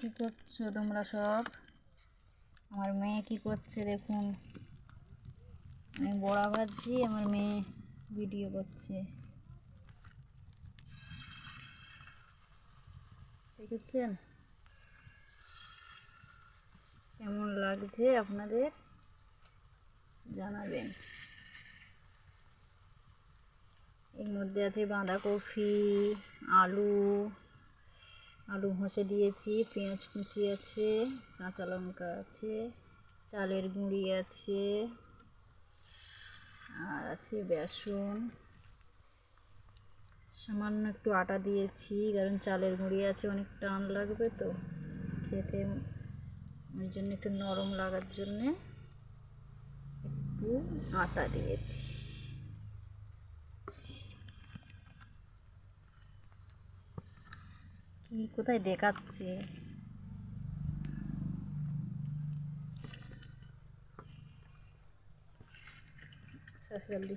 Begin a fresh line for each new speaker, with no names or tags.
কি করছো তোমরা সব? আমার মেয়ে কি করছে দেখুন। আমি বড়া ভাজছি, আমার মেয়ে ভিডিও করছে। দেখেছেন কেমন লাগছে আপনাদের জানাবেন। এর মধ্যে আছে বাঁধাকপি, আলু আলু ঘষে দিয়েছি, পেঁয়াজ কুচি আছে, কাঁচা লঙ্কা আছে, চালের গুঁড়ি আছে, আর আছে বেসন, সামান্য একটু আটা দিয়েছি কারণ চালের গুঁড়ি আছে, অনেক টান লাগবে তো খেতে, ওই জন্য একটু নরম লাগার জন্যে একটু আটা দিয়েছি। কি কোথায় দেখাচ্ছে জলদি।